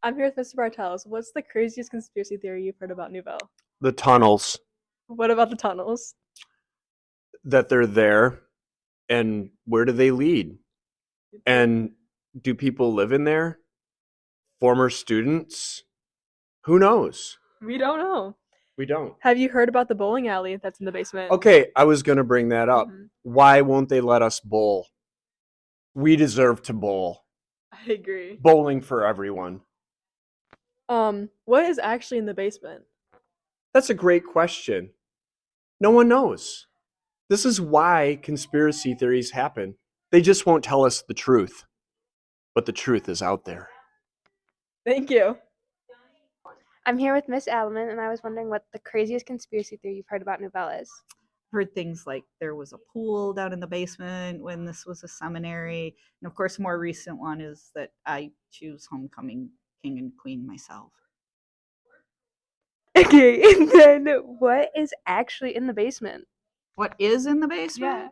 I'm here with Mr. Bartels. What's the craziest conspiracy theory you've heard about Nouvelle? The tunnels, What about the tunnels? that they're there, and where do they lead? And do people live in there? Former students? Who knows? We don't know. We don't. Have you heard about the bowling alley that's in the basement? Okay, I was going to bring that up. Mhm. Why won't they let us bowl? We deserve to bowl. I agree. Bowling for everyone. What is actually in the basement? That's a great question. No one knows. This is why conspiracy theories happen. They just won't tell us the truth. But the truth is out there. Thank you. I'm here with Miss Alleman, and I was wondering what the craziest conspiracy theory you've heard about Nouvelle is. Heard things like there was a pool down in the basement when this was a seminary. And of course, a more recent one is that I choose homecoming king and queen myself. Okay, and then what is actually in the basement? What is in the basement?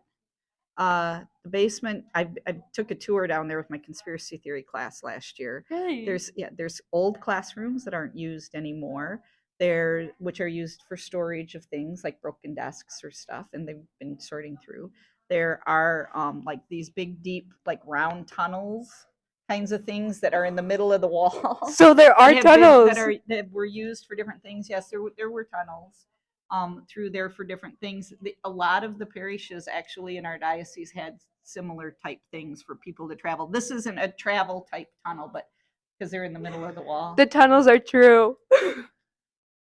The basement, I took a tour down there with my conspiracy theory class last year. Really? There's old classrooms that aren't used anymore. Which are used for storage of things like broken desks or stuff, and they've been sorting through. There are like these big, deep, like round tunnels kinds of things that are in the middle of the wall. So there are tunnels. That were used for different things. Yes, there were tunnels through there for different things. A lot of the parishes actually in our diocese had similar type things for people to travel. This isn't a travel type tunnel, but because they're in the middle of the wall. The tunnels are true.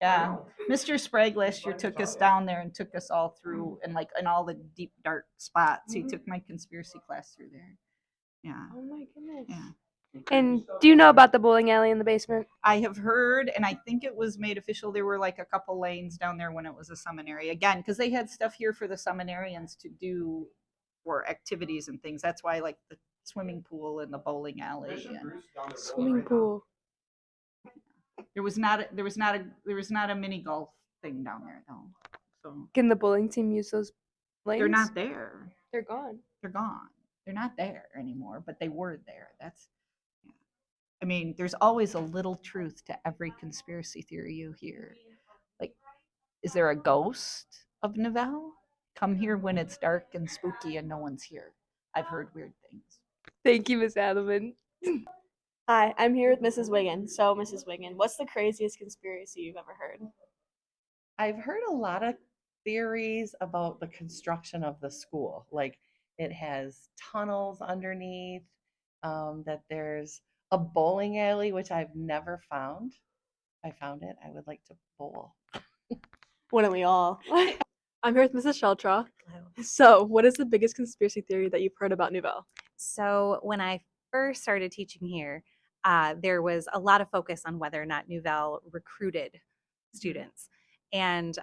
Yeah, Mr. Sprague last year took us down there and took us all through and like in all the deep dark spots. He took my conspiracy class through there. Yeah. Oh my goodness. Yeah. And do you know about the bowling alley in the basement? I have heard, and I think it was made official. There were like a couple lanes down there when it was a seminary again, because they had stuff here for the seminarians to do for activities and things. That's why like the swimming pool and the bowling alley. And Swimming pool. there was not a mini golf thing down there though. So Can the bowling team use those lanes? they're not there. They're gone. They're gone. They're not there anymore, but they were there. I mean, there's always a little truth to every conspiracy theory you hear. Like, is there a ghost of Nouvelle? Come here when it's dark and spooky and no one's here. I've heard weird things. Thank you, Miss Alleman. Hi, I'm here with Mrs. Wiggin. So, Mrs. Wiggin, what's the craziest conspiracy you've ever heard? I've heard a lot of theories about the construction of the school. Like it has tunnels underneath, that there's a bowling alley, which I've never found. If I found it, I would like to bowl. Wouldn't we all? I'm here with Mrs. Sheltraw. So, what is the biggest conspiracy theory that you've heard about Nouvelle? So when I first started teaching here, there was a lot of focus on whether or not Nouvelle recruited students. And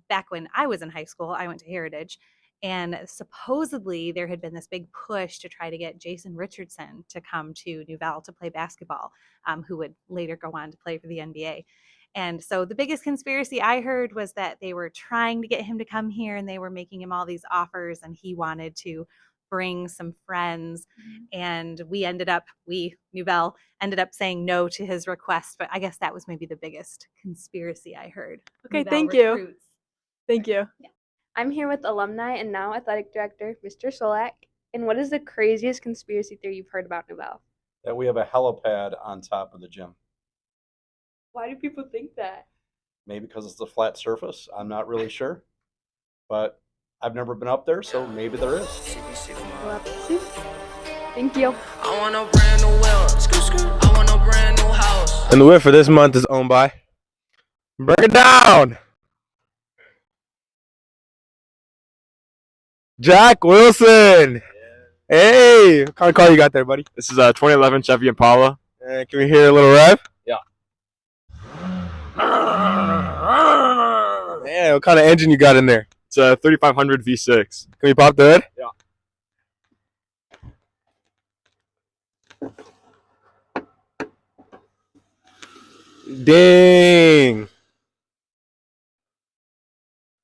back when I was in high school, I went to Heritage, and supposedly there had been this big push to try to get Jason Richardson to come to Nouvelle to play basketball, who would later go on to play for the NBA. And so the biggest conspiracy I heard was that they were trying to get him to come here, and they were making him all these offers, and he wanted to bring some friends. And Nouvelle ended up saying no to his request. But I guess that was maybe the biggest conspiracy I heard. Okay, Nouvelle thank you. recruits. Thank you. I'm here with alumni and now athletic director, Mr. Solak. And what is the craziest conspiracy theory you've heard about Nouvelle? That we have a helipad on top of the gym. Why do people think that? Maybe because it's a flat surface. I'm not really sure. But I've never been up there, so maybe there is. We'll have to see. Thank you. I want a brand new wheel. I want a brand new house. And the whip for this month is owned by Break It Down, Jack Wilson. Hey, what kind of car you got there, buddy? This is a 2011 Chevy Impala. Can we hear a little rev? Yeah. Man, what kind of engine you got in there? It's a 3500 V6. Can we pop the hood? Yeah. Dang.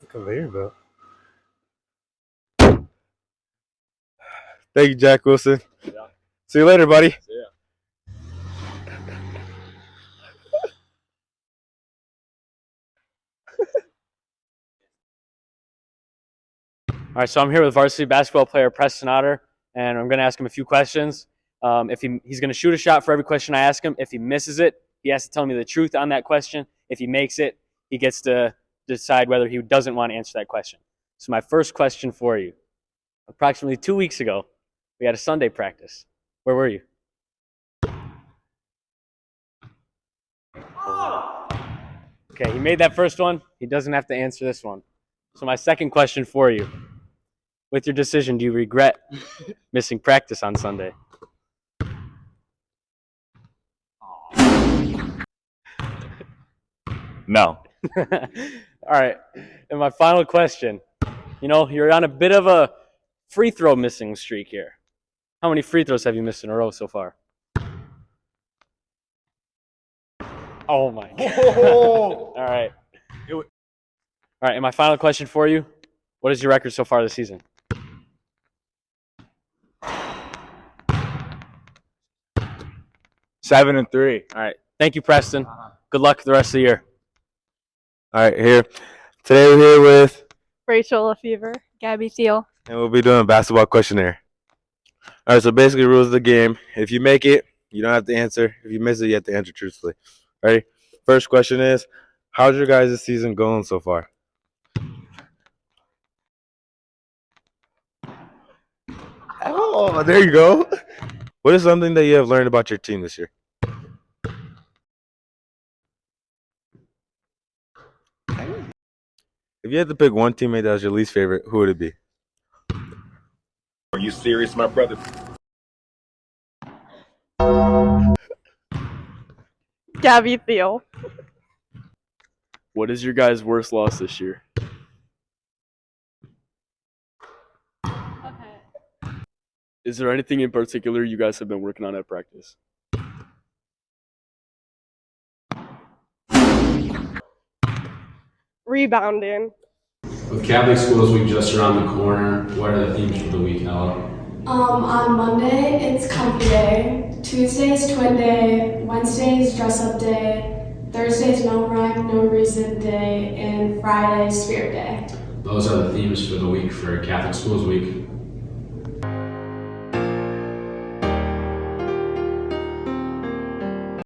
Conveyor belt. Thank you, Jack Wilson. Yeah. See you later, buddy. See ya. All right, so I'm here with varsity basketball player Preston Otter, and I'm going to ask him a few questions. If he's going to shoot a shot for every question I ask him. If he misses it, he has to tell me the truth on that question. If he makes it, he gets to decide whether he doesn't want to answer that question. So my first question for you. Approximately 2 weeks ago, we had a Sunday practice. Where were you? Okay, he made that first one. He doesn't have to answer this one. So my second question for you. With your decision, do you regret missing practice on Sunday? No. All right. And my final question. You know, you're on a bit of a free throw missing streak here. How many free throws have you missed in a row so far? Oh my God. All right. All right. And my final question for you. What is your record so far this season? Seven and 3. All right. Thank you, Preston. Good luck the rest of the year. All right, here. Today we're here with, Rachel Lefevre. Gabby Thiel. and we'll be doing a basketball questionnaire. All right, so basically rules of the game. If you make it, you don't have to answer. If you miss it, you have to answer truthfully. Ready? First question is, how's your guys' season going so far? Oh, there you go. What is something that you have learned about your team this year? If you had to pick one teammate that was your least favorite, who would it be? Are you serious, my brother? Gabby Thiel. What is your guys' worst loss this year? Is there anything in particular you guys have been working on at practice? Rebounding. With Catholic Schools Week just around the corner, what are the themes for the week, Ella? On Monday, it's Comfy Day. Tuesday's Twin Day. Wednesday's Dress Up Day. Thursday's No Rhyme, No Reason Day. And Friday's Spirit Day. Those are the themes for the week for Catholic Schools Week.